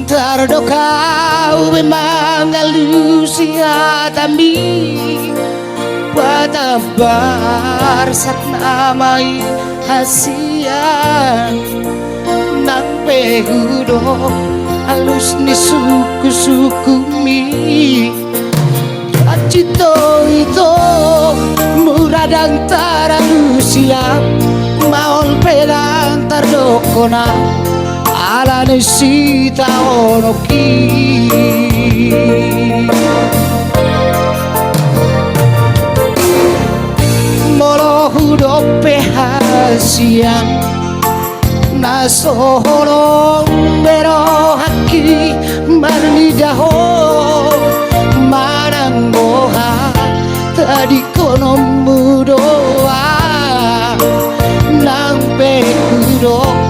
Tardo kau memang halus hatami Patabar sak namai hasian Nang pehudo halus ni suku-suku mi Cito itu muradang taralusia Maol pedang tardokona Ala nesita onoki Molo hudop pehasian Nasoholong bero haki marnidaho Manang boha tadi kono mudoa Nang pehudop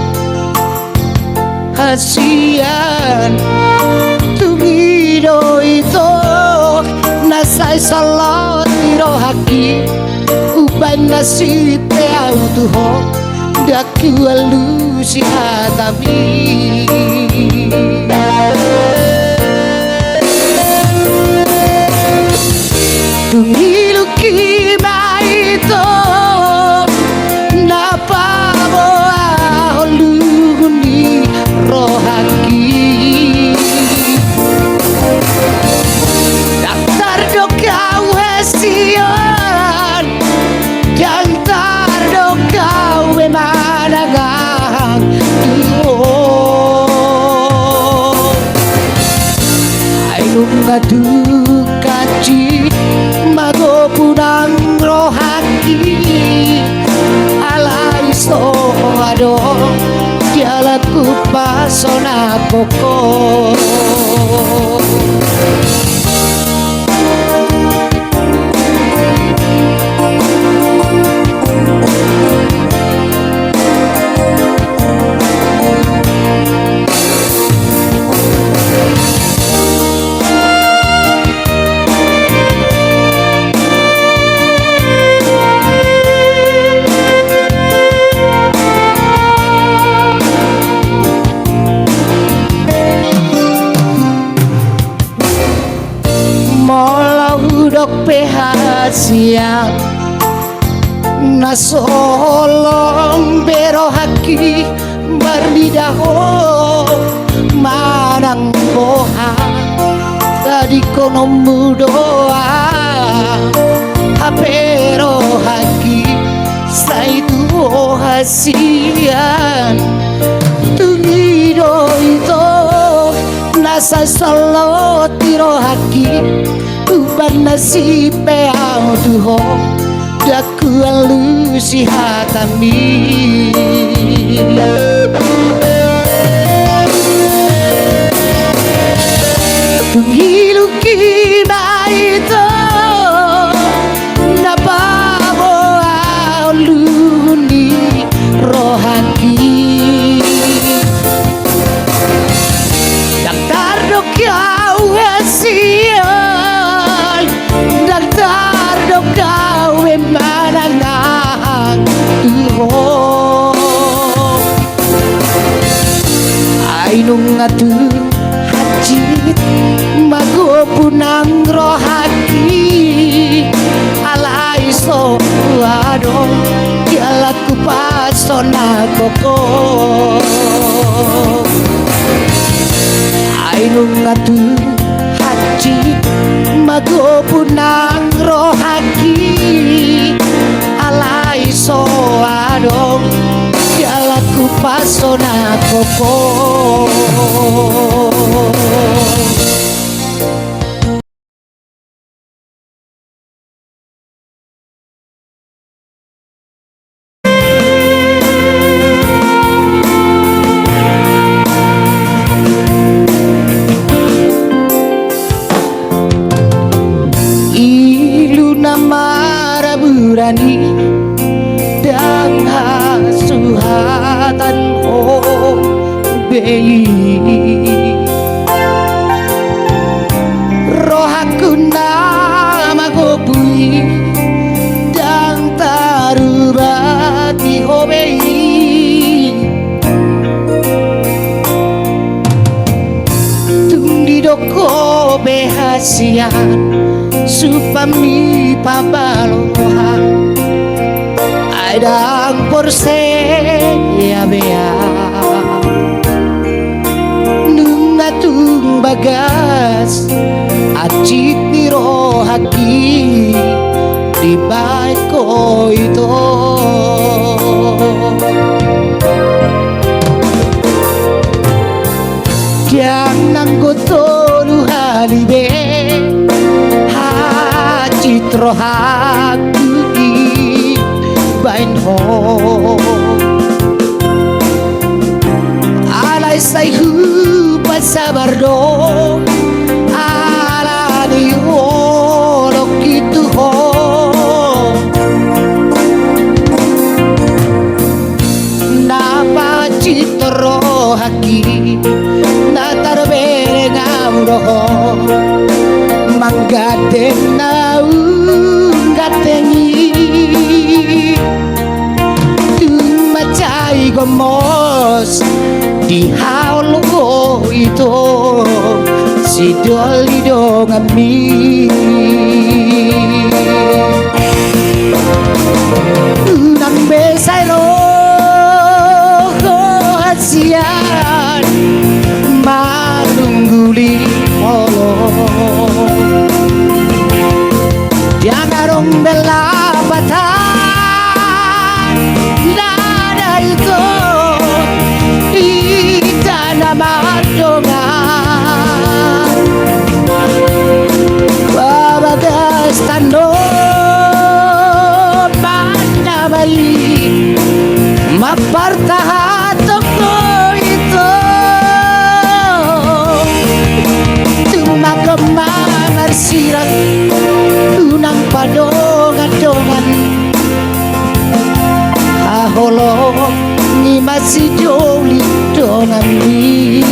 hasian tugido ito nasay salot tiro haki ubay nasipe autuho daku alusi hatami tungiluki maito rohaki daftar do kau hesian daftar do kau memanagang ainung ngadu kaci mago punang rohaki alai so ado Dialaku pasona koko Pehasian nasolong bero haki barbidaho manang boha tadi kono mudoa hapero haki saitu hasian tungido ito nasa salotiro haki Uban nasipe autuho daku alusi hatami Tungiluki maito napabo auluni rohaki Daktar do kau hasian manangang tuho ainung ngatu hajit mago punang rohaki alai so adong dialaku pasona koko ainung ngatu hajit mago punang rohaki alai so adong dialaku pasona koko Maraburani dan hasuhatan bei rohaku nama gobui dan tarubati hobei behasian supami pabalohan aidang porse ya bea nungatung bagas acit niro haki di baik ko itu yang nanggoto luhalibe hacitro haki bain ho alay sayhu pasabardo ala di olok itu ho napa citro haki natar berengauroho manggaden naung gatengi tumacai gomos di haulu itu si doli dongami nang besai lo hasian manungguli holo jangan bela batan nada itu itana madongan babagas tando mana mai mapartahan toko itu cuma kemangar sirat tunang padongan-dongan haholo ni masih joli dongan ni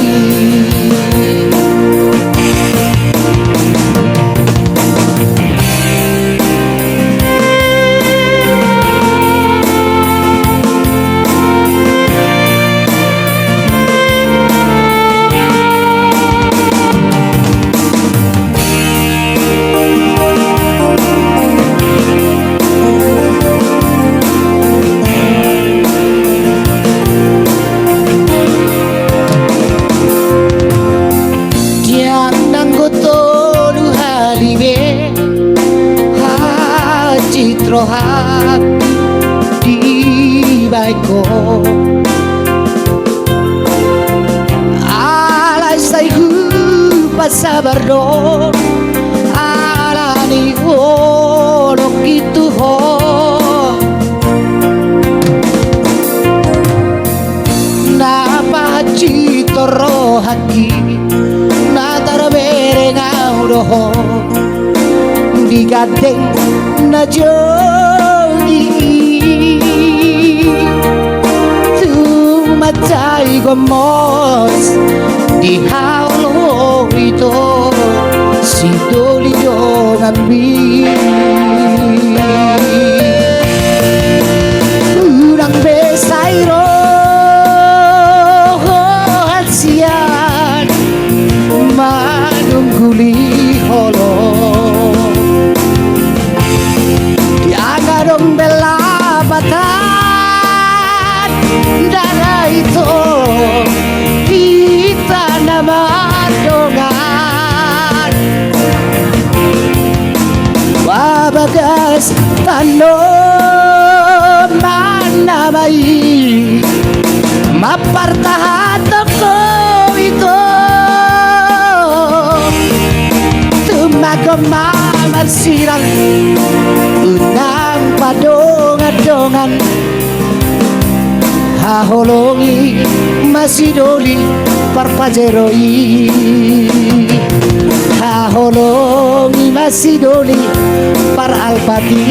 rohat di baiko alay sayhu pasabardo alani olok itu ho napa citoro haki natar berengauroho digadeng na jogi tumacai gomos di haulu itu si doli ngambi urang besai ro hasian manungguli holo dong bela batan darah itu kita nama dongan wabagas tano mana mai mapartahan toko itu tumagomamar sirang unang padongan-dongan haholongi masih doli parpajeroi haholongi masih doli par alpati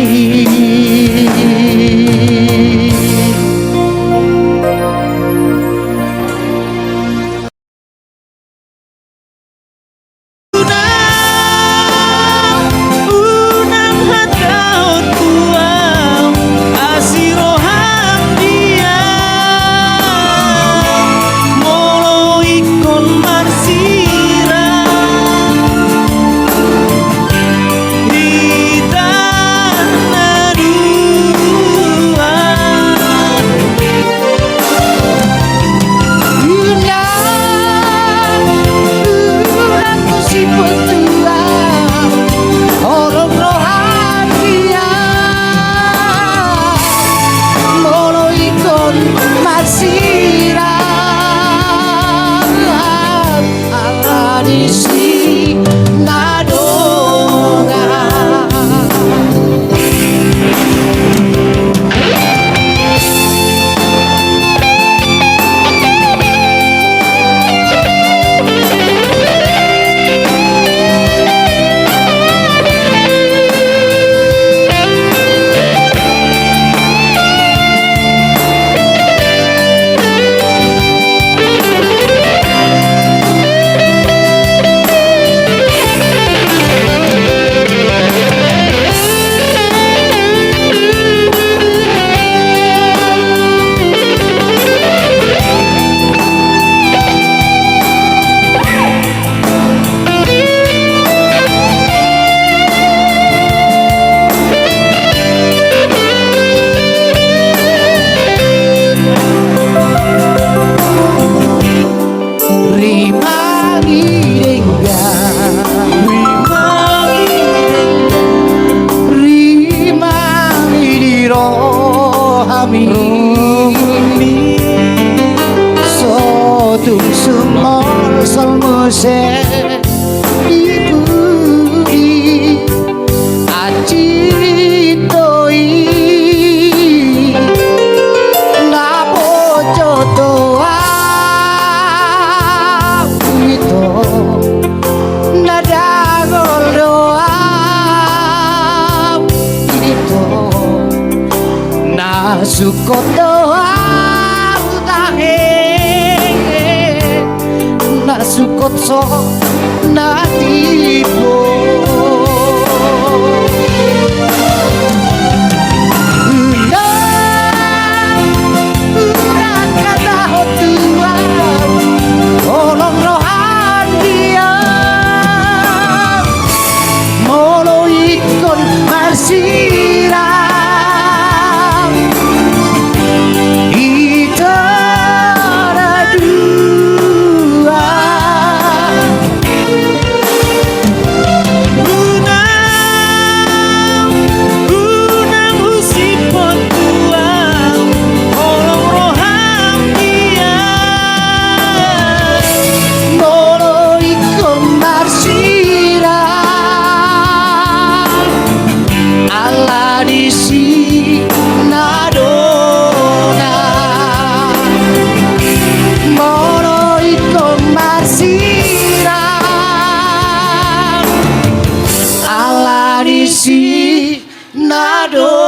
se ibui acitoi na bojo toa itu nada goldoa itu na sukotoa sukot so na tipo udah kata tua tolong rohan dia molo ikon marsiram itu si nado